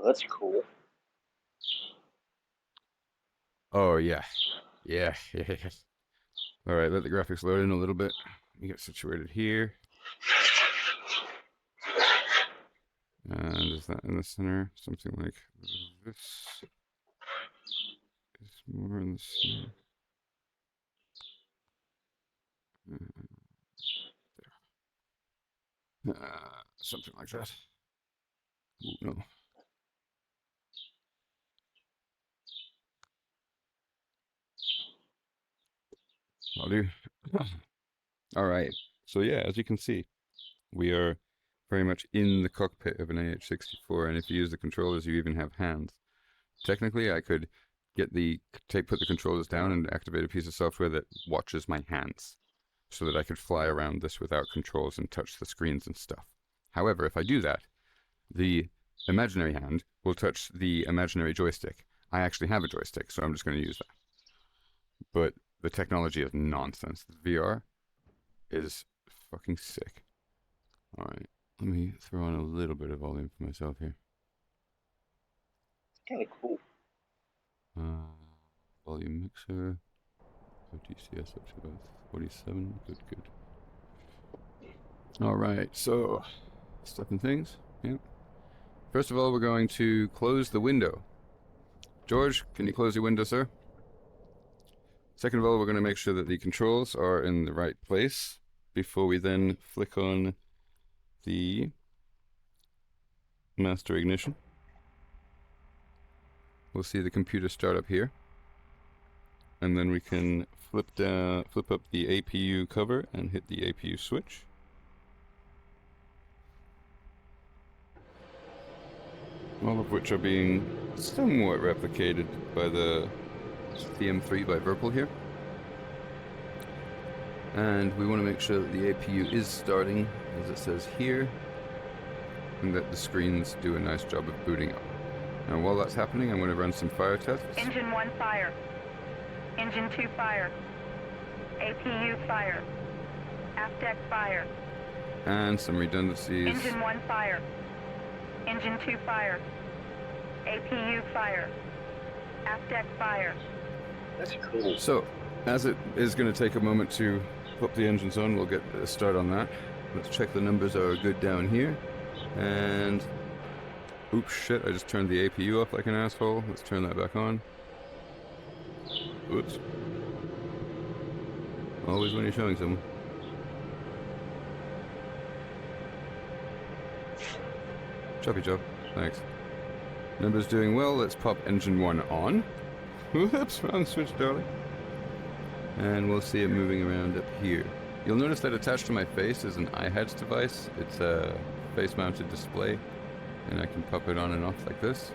Oh, that's cool. Oh, yeah. Yeah, yeah, yeah. All right, let the graphics load in a little bit. We get situated here. And is that in the center? Something like this is more in the center. Something like that. Ooh, no. I'll do. All right. So yeah, as you can see, we are very much in the cockpit of an AH-64, and if you use the controllers, you even have hands. Technically, I could put the controllers down and activate a piece of software that watches my hands, so that I could fly around this without controls and touch the screens and stuff. However, if I do that, the imaginary hand will touch the imaginary joystick. I actually have a joystick, so I'm just going to use that. But the technology is nonsense. The VR is fucking sick. All right, let me throw on a little bit of volume for myself here. It's kind of cool. Volume mixer. DCS up to about 47. Good, good. All right, so stuff and things. Yeah. First of all, we're going to close the window. George, can you close your window, sir? Second of all, we're going to make sure that the controls are in the right place before we then flick on the master ignition. We'll see the computer start up here. And then we can flip up the APU cover and hit the APU switch. All of which are being somewhat replicated by the CM3 by Virpil here. And we want to make sure that the APU is starting, as it says here, and that the screens do a nice job of booting up. Now while that's happening, I'm going to run some fire tests. Engine 1 fire. Engine 2 fire. APU fire. Aft deck fire. And some redundancies. Engine 1 fire. Engine 2 fire. APU fire. Aft deck fire. That's cool. So, as it is going to take a moment to put the engines on, we'll get a start on that. Let's check the numbers are good down here. And oops, shit, I just turned the APU off like an asshole. Let's turn that back on. Oops. Always when you're showing someone. Choppy chop. Thanks. Numbers doing well. Let's pop engine 1 on. Whoops, wrong switch, darling. And we'll see it moving around up here. You'll notice that attached to my face is an iHeads device. It's a face-mounted display, and I can pop it on and off like this.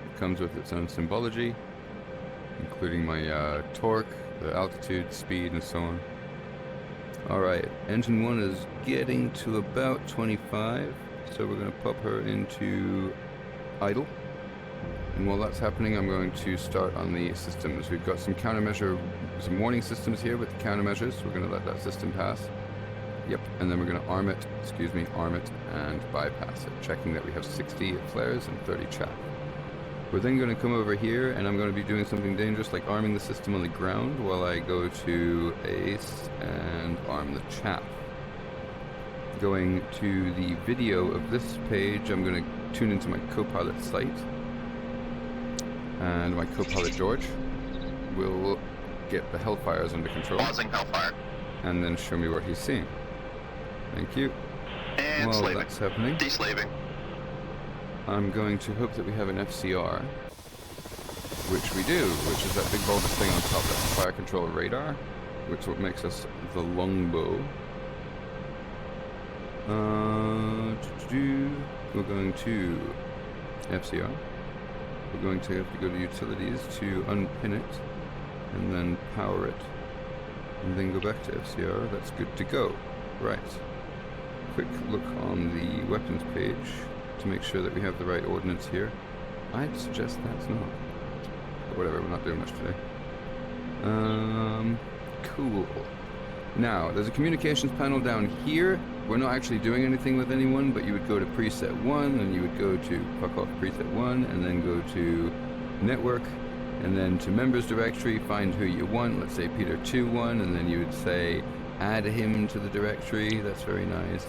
It comes with its own symbology, including my torque, the altitude, speed, and so on. Alright, engine 1 is getting to about 25, so we're going to pop her into idle. And while that's happening, I'm going to start on the systems. We've got some some warning systems here with the countermeasures. We're going to let that system pass. Yep, and then we're going to arm it, and bypass it, checking that we have 60 flares and 30 chaff. We're then going to come over here, and I'm going to be doing something dangerous, like arming the system on the ground, while I go to ACE and arm the chaff. Going to the video of this page, I'm going to tune into my co-pilot site. And my co-pilot George will get the Hellfires under control. Pausing Hellfire. And then show me what he's seeing. Thank you. And while slaving. That's happening, Deslaving. I'm going to hope that we have an FCR, which we do, which is that big bulbous thing on top. That's the fire control radar, which is what makes us the longbow. We're going to FCR. We're going to have to go to utilities to unpin it, and then power it, and then go back to FCR. That's good to go. Right. Quick look on the weapons page to make sure that we have the right ordnance here. I'd suggest that's not. But whatever, we're not doing much today. Cool. Now, there's a communications panel down here. we're not actually doing anything with anyone, but you would go to preset 1, and you would go to fuck off preset 1, and then go to network, and then to members directory, find who you want, let's say Peter21, and then you would say add him to the directory. That's very nice.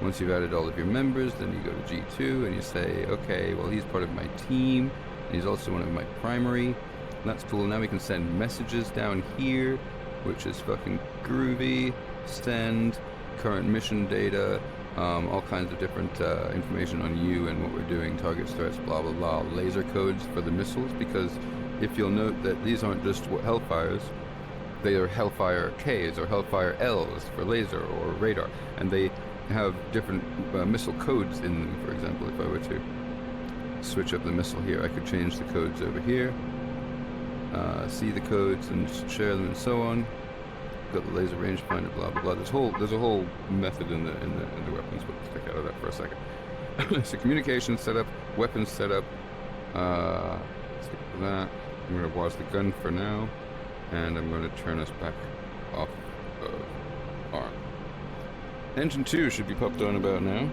Once you've added all of your members, then you go to G2 and you say, okay, well, he's part of my team, and he's also one of my primary. That's cool. Now we can send messages down here, which is fucking groovy. Send current mission data, all kinds of different information on you and what we're doing, targets, threats, blah, blah, blah. Laser codes for the missiles, because if you'll note that these aren't just Hellfires, they are Hellfire Ks or Hellfire Ls for laser or radar, and they have different missile codes in them. For example, if I were to switch up the missile here, I could change the codes over here, see the codes and share them and so on. Got the laser rangefinder, blah blah blah. There's a whole method in the weapons, but let's take out of that for a second. So communication setup, weapons setup. Let's get to that. I'm going to watch the gun for now, and I'm going to turn us back off of arm. Engine 2 should be popped on about now.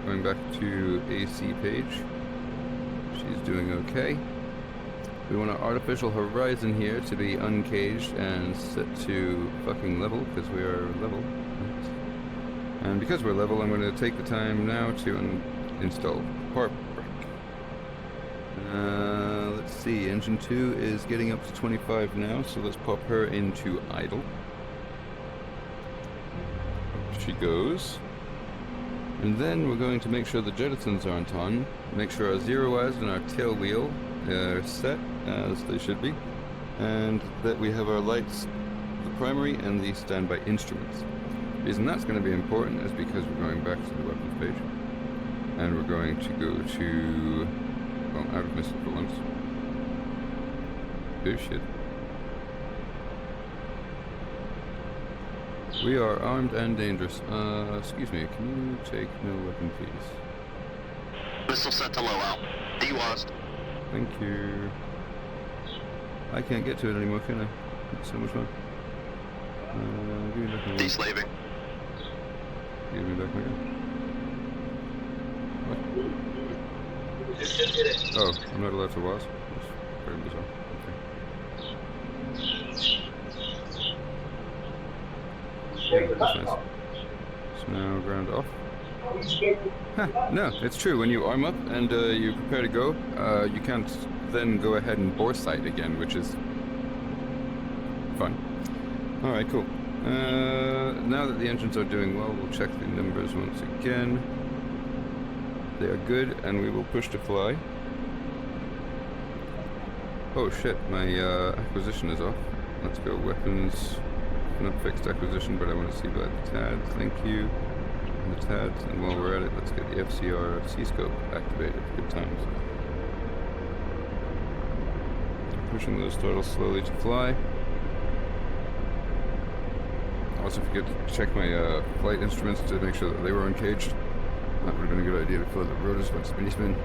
Going back to AC page. She's doing okay. We want our artificial horizon here to be uncaged and set to fucking level, because we are level. And because we're level, I'm going to take the time now to install part brake. Let's see, engine 2 is getting up to 25 now, so let's pop her into idle. She goes. And then we're going to make sure the jettisons aren't on, make sure our zero eyes and our tail wheel are set as they should be, and that we have our lights, the primary and the standby instruments. The reason that's going to be important is because we're going back to the weapons page, and we're going to go to, well, out of missile for once. Oh shit. We are armed and dangerous. Excuse me, can you take no weapon, please? Missile set to low out. DWASD. Thank you. I can't get to it anymore, can I? It's so much fun. Give me back my gun. Deslaving. Give me back my gun. What? Oh, I'm not allowed to WASP? That's very bizarre. Okay. Yeah, that's nice. So now ground off. Huh, no, it's true. When you arm up and you prepare to go, you can't then go ahead and boresight again, which is fun. Alright, cool. Now that the engines are doing well, we'll check the numbers once again. They are good, and we will push to fly. Oh shit, my acquisition is off. Let's go weapons. Not fixed acquisition, but I want to see that TAD. Thank you. The TADs, and while we're at it, let's get the FCR C-scope activated. Good times. Pushing those throttles slowly to fly. I also forget to check my flight instruments to make sure that they were uncaged. That would have been a good idea to fill the rotors with spacemen.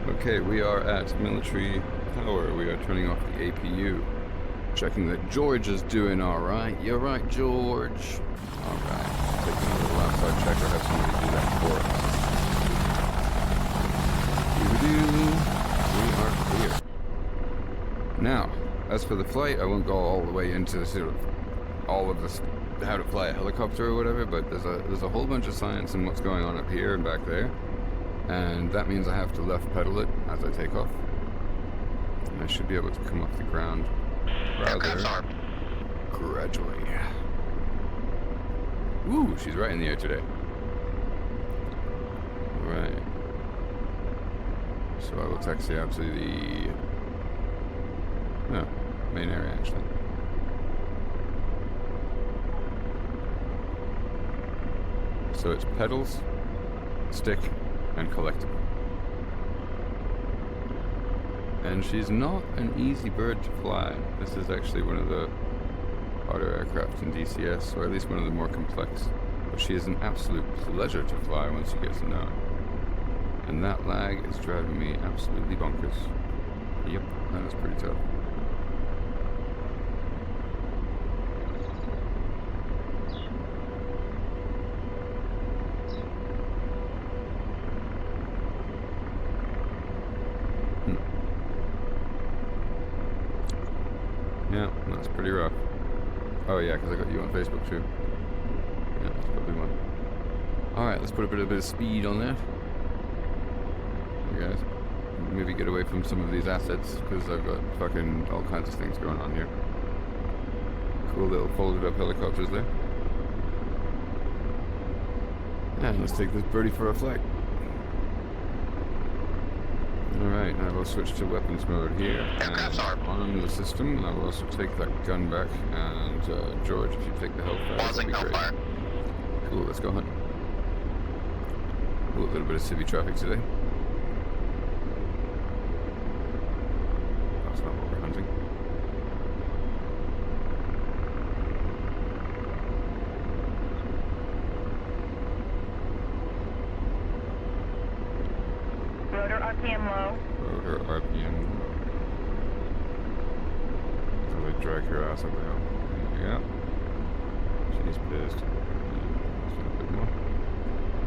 Okay, we are at military power. We are turning off the APU. Checking that George is doing alright. You're right, George. Alright. Take another last side check, or have somebody do that for us. We are clear. Now, as for the flight, I won't go all the way into sort of all of this, how to fly a helicopter or whatever, but there's a whole bunch of science in what's going on up here and back there, and that means I have to left pedal it as I take off. And I should be able to come off the ground rather gradually. Ooh, she's right in the air today. Alright. So I will taxi out to the main area, actually. So it's pedals, stick, and collectible. And she's not an easy bird to fly. This is actually one of the harder aircraft in DCS, or at least one of the more complex. But she is an absolute pleasure to fly once you get to know it. And that lag is driving me absolutely bonkers. Yep, that is pretty tough. pretty rough. Oh yeah, because I got you on Facebook too. Yeah, that's probably one. Alright, let's put a bit of speed on that. You guys, maybe get away from some of these assets, because I've got fucking all kinds of things going on here. Cool little folded up helicopters there. And let's take this birdie for a flight. Alright, I will switch to weapons mode here. Aircraft's And armed. on the system, I will also take that gun back. And George, if you take the health back, that'd Pausing be great. hellfire. Cool, let's go hunting. Ooh, a little bit of city traffic today. That's not what we're hunting. Rotor RPM low. Rotor RPM. So they drag her ass up the hill. Yeah. She's pissed. Yeah, let's do a bit more.